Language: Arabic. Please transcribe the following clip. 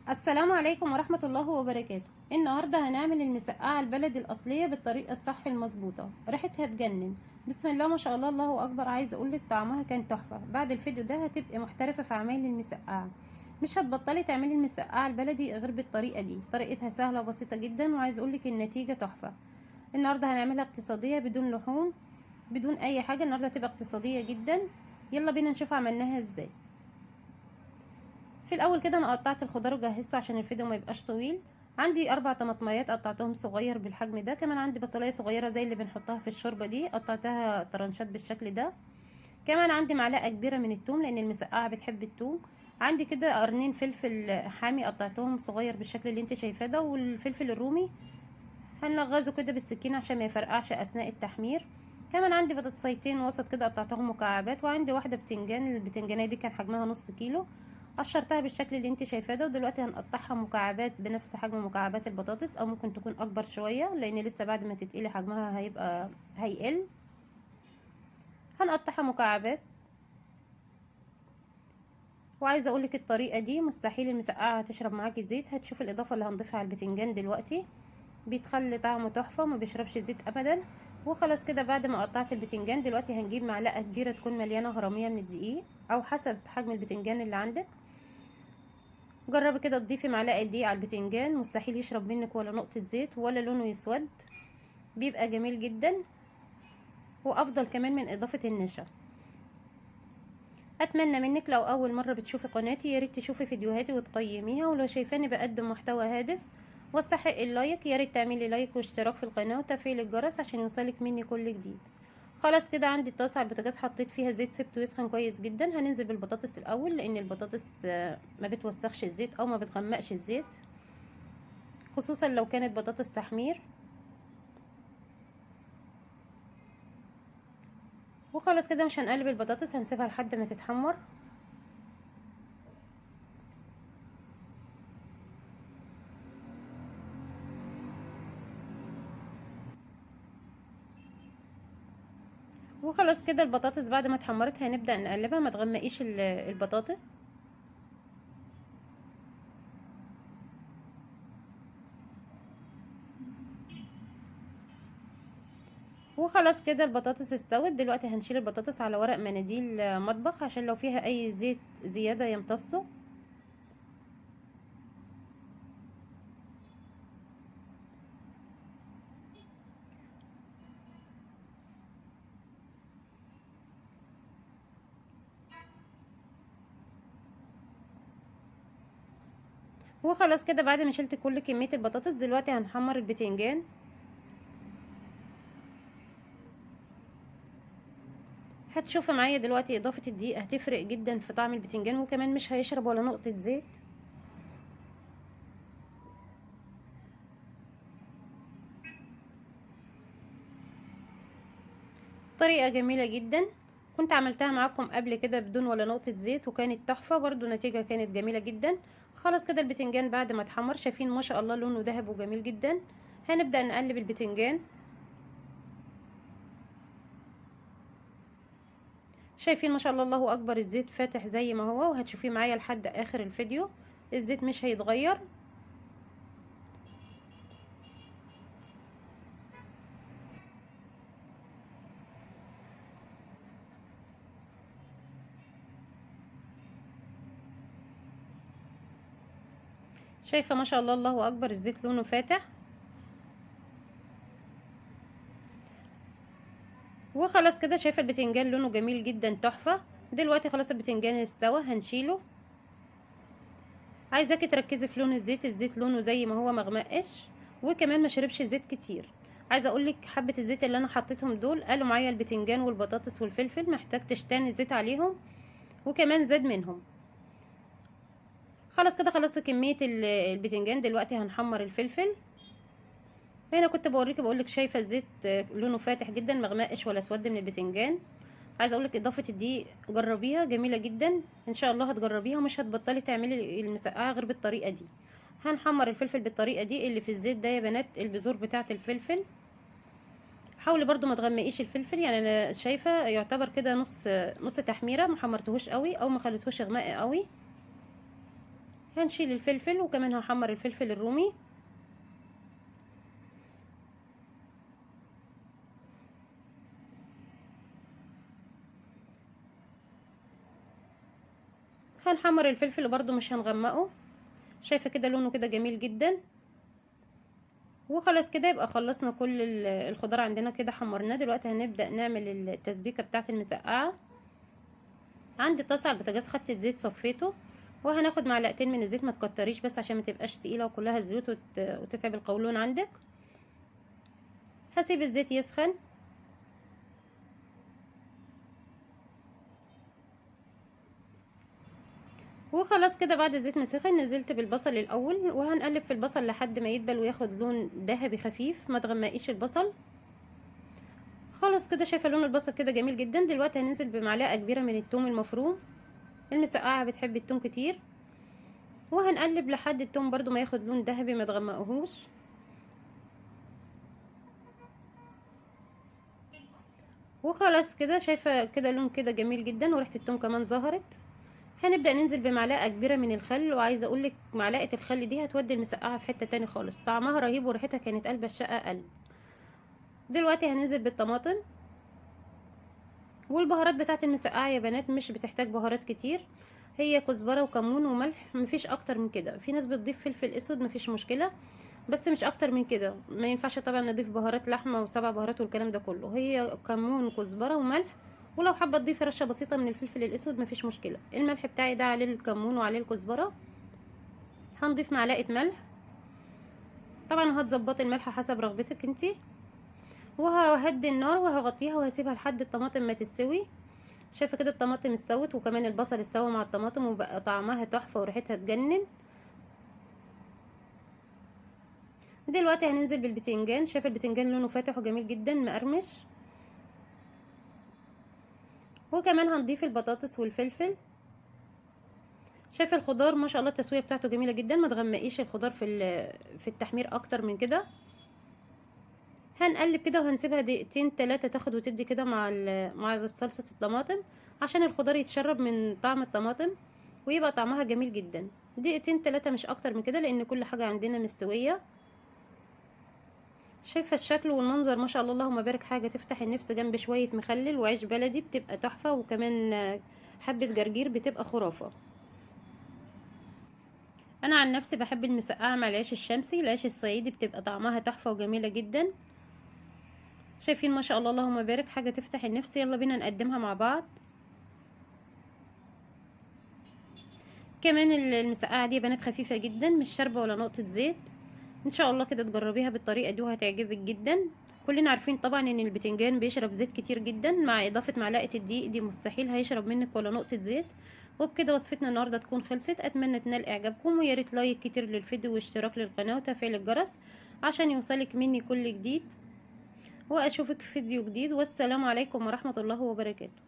السلام عليكم ورحمة الله وبركاته. النهاردة هنعمل المسقعة البلدي الأصلية بالطريقة الصح المظبوطة، ريحتها تجنن. بسم الله ما شاء الله، الله أكبر. عايزة أقولك طعمها كان تحفة. بعد الفيديو ده هتبقي محترفة في عمايل المسقعة، مش هتبطلي تعملي المسقعة البلدي غير بالطريقة دي. طريقتها سهلة وبسيطة جدا، وعايزة أقولك النتيجة تحفة. النهاردة هنعملها اقتصادية بدون لحوم، بدون أي حاجة. النهاردة هتبقى اقتصادية جدا. يلا بينا نشوف عملناها ازاي. في الاول كده انا قطعت الخضار وجهزته عشان الفيديو ما يبقاش طويل. عندي 4 طماطميات قطعتهم صغير بالحجم ده. كمان عندي بصلايه صغيره زي اللي بنحطها في الشوربه دي، قطعتها طرنشات بالشكل ده. كمان عندي معلقه كبيره من الثوم لان المسقعه بتحب الثوم. عندي كده قرنين فلفل حامي قطعتهم صغير بالشكل اللي انت شايفاه ده. والفلفل الرومي هنغزه كده بالسكينه عشان ما يفرقعش اثناء التحمير. كمان عندي بطاطسيتين وسط كده قطعتهم مكعبات. وعندي واحده بتنجان، البتنجانيه دي كان حجمها نص كيلو، قشرتها بالشكل اللي انت شايفاه ده. ودلوقتي هنقطعها مكعبات بنفس حجم مكعبات البطاطس، او ممكن تكون اكبر شويه لان لسه بعد ما تتقلي حجمها هيقل. هنقطعها مكعبات. وعايزه اقولك الطريقه دي مستحيل المسقعه هتشرب معاكي زيت. هتشوف الاضافه اللي هنضيفها على البتنجان دلوقتي، بيتخلي طعمه تحفه وما بيشربش زيت ابدا. وخلاص كده بعد ما قطعت البتنجان دلوقتي هنجيب معلقه كبيره تكون مليانه هرميه من الدقيق، او حسب حجم البتنجان اللي عندك. جربي كده تضيفي معلقه دقيق على البتنجان، مستحيل يشرب منك ولا نقطه زيت ولا لونه يسود، بيبقى جميل جدا وافضل كمان من اضافه النشا. اتمنى منك لو اول مره بتشوفي قناتي ياريت تشوفي فيديوهاتي وتقيميها، ولو شايفاني بقدم محتوى هادف واستحق اللايك ياريت تعملي لايك واشتراك في القناه وتفعيل الجرس عشان يوصلك مني كل جديد. خلاص كده عندي الطاسه على البوتاجاز، حطيت فيها زيت سبته يسخن كويس جدا. هننزل بالبطاطس الاول لان البطاطس ما بتوسخش الزيت او ما بتغمقش الزيت، خصوصا لو كانت بطاطس تحمير. وخلاص كده مش هنقلب البطاطس، هنسيبها لحد ما تتحمر. وخلاص كده البطاطس بعد ما اتحمرت هنبدأ نقلبها، ما تغمقيش البطاطس. وخلاص كده البطاطس استوت. دلوقتي هنشيل البطاطس على ورق مناديل مطبخ عشان لو فيها اي زيت زيادة يمتصه. وخلاص كده بعد ما شلت كل كمية البطاطس دلوقتي هنحمر البتنجان. هتشوفي معايا دلوقتي اضافة الدقيق هتفرق جدا في طعم البتنجان، وكمان مش هيشرب ولا نقطة زيت. طريقة جميلة جدا، كنت عملتها معاكم قبل كده بدون ولا نقطة زيت وكانت تحفة برضو، نتيجة كانت جميلة جدا. خلاص كده البتنجان بعد ما اتحمر شايفين ما شاء الله لونه ذهب وجميل جدا. هنبدأ نقلب البتنجان. شايفين ما شاء الله الله اكبر الزيت فاتح زي ما هو، وهتشوفيه معايا لحد اخر الفيديو. الزيت مش هيتغير. شايفة ما شاء الله الله اكبر الزيت لونه فاتح. وخلاص كده شايفة البتنجان لونه جميل جدا تحفة. دلوقتي خلاص البتنجان استوى هنشيله. عايزاكي تركزي في لون الزيت، الزيت لونه زي ما هو مغمقش وكمان ما شربش زيت كتير. عايزه اقولك حبه الزيت اللي انا حطيتهم دول قالوا معايا البتنجان والبطاطس والفلفل محتاج تشتاني الزيت عليهم، وكمان زاد منهم. خلاص كده خلصت كميه البتنجان. دلوقتي هنحمر الفلفل. هنا كنت بوريكي بقولك شايفه الزيت لونه فاتح جدا، مغمقش ولا اسود من البتنجان. عايزه اقولك اضافه الدقيق جربيها جميله جدا، ان شاء الله هتجربيها ومش هتبطلي تعملي المسقعه غير بالطريقه دي. هنحمر الفلفل بالطريقه دي اللي في الزيت ده يا بنات، البذور بتاعه الفلفل. حاولي برضو ما تغمقيش الفلفل، يعني انا شايفه يعتبر كده نص نص تحميره، ما حمرتهوش قوي او ما خليتهوش غمق قوي. هنشيل الفلفل وكمان هحمر الفلفل الرومي. هنحمر الفلفل برضو مش هنغمقه. شايفه كده لونه كده جميل جدا. وخلاص كده يبقى خلصنا كل الخضار عندنا كده حمرناه. دلوقتي هنبدأ نعمل التسبيكة بتاعه المسقعة. عندي طاسة على البوتاجاز، خدت زيت صفيته، وهناخد معلقتين من الزيت، ما تكتريش بس عشان ما تبقاش تقيله وكلها زيوت وتتعب القولون عندك. هسيب الزيت يسخن. وخلاص كده بعد الزيت ما سخن نزلت بالبصل الاول، وهنقلب في البصل لحد ما يدبل وياخد لون ذهبي خفيف، ما تغمقيش البصل. خلاص كده شايفه لون البصل كده جميل جدا. دلوقتي هننزل بمعلقه كبيره من الثوم المفروم. المسقعه بتحب الثوم كتير. وهنقلب لحد الثوم برضو ما ياخد لون ذهبي، ما تغمقهوش. وخلاص كده شايفه كده لون كده جميل جدا، وريحه الثوم كمان ظهرت. هنبدأ ننزل بمعلقة كبيرة من الخل، وعايزة اقولك معلقة الخل دي هتودي المسقعة في حتة تاني خالص، طعمها رهيب وريحتها كانت قلب الشقة قلب. دلوقتي هننزل بالطماطم والبهارات بتاعة المسقعة. يا بنات مش بتحتاج بهارات كتير، هي كزبرة وكمون وملح، مفيش اكتر من كده. في ناس بتضيف فلفل اسود مفيش مشكلة، بس مش اكتر من كده. ما ينفعش طبعا نضيف بهارات لحمة وسبع بهارات والكلام ده كله. هي كمون كزبرة وملح، ولو حابه تضيفي رشه بسيطه من الفلفل الاسود مفيش مشكله. الملح بتاعي ده عليه الكمون وعليه الكزبره. هنضيف معلقه ملح، طبعا هتظبطي الملح حسب رغبتك انتي. وههدي النار وهغطيها وهسيبها لحد الطماطم ما تستوي. شايفه كده الطماطم استوت وكمان البصل استوى مع الطماطم، وبقى طعمها تحفه وريحتها تجنن. دلوقتي هننزل بالبتنجان. شايفه البتنجان لونه فاتح وجميل جدا مقرمش. وكمان هنضيف البطاطس والفلفل. شايفه الخضار ما شاء الله التسويه بتاعته جميله جدا، ما تغمقيش الخضار في التحمير اكتر من كده. هنقلب كده وهنسيبها دقيقتين 3 تاخد وتدي كده مع صلصه الطماطم، عشان الخضار يتشرب من طعم الطماطم ويبقى طعمها جميل جدا. دقيقتين 3 مش اكتر من كده، لان كل حاجه عندنا مستويه. شايفه الشكل والمنظر ما شاء الله اللهم بارك، حاجه تفتح النفس، جنب شويه مخلل وعيش بلدي بتبقى تحفه، وكمان حبه جرجير بتبقى خرافه. انا عن نفسي بحب المسقعه مع العيش الشمسي، العيش الصعيدي بتبقى طعمها تحفه وجميله جدا. شايفين ما شاء الله اللهم بارك، حاجه تفتح النفس. يلا بينا نقدمها مع بعض. كمان المسقعه دي يا بنات خفيفه جدا، مش شاربه ولا نقطه زيت. ان شاء الله كده تجربيها بالطريقه دي وهتعجبك جدا. كلنا عارفين طبعا ان البتنجان بيشرب زيت كتير جدا، مع اضافه معلقه الدقيق دي مستحيل هيشرب منك ولا نقطه زيت. وبكده وصفتنا النهارده تكون خلصت. اتمنى تنال اعجابكم، ويا ريت لايك كتير للفيديو واشتراك للقناه وتفعيل الجرس عشان يوصلك مني كل جديد. واشوفك في فيديو جديد، والسلام عليكم ورحمه الله وبركاته.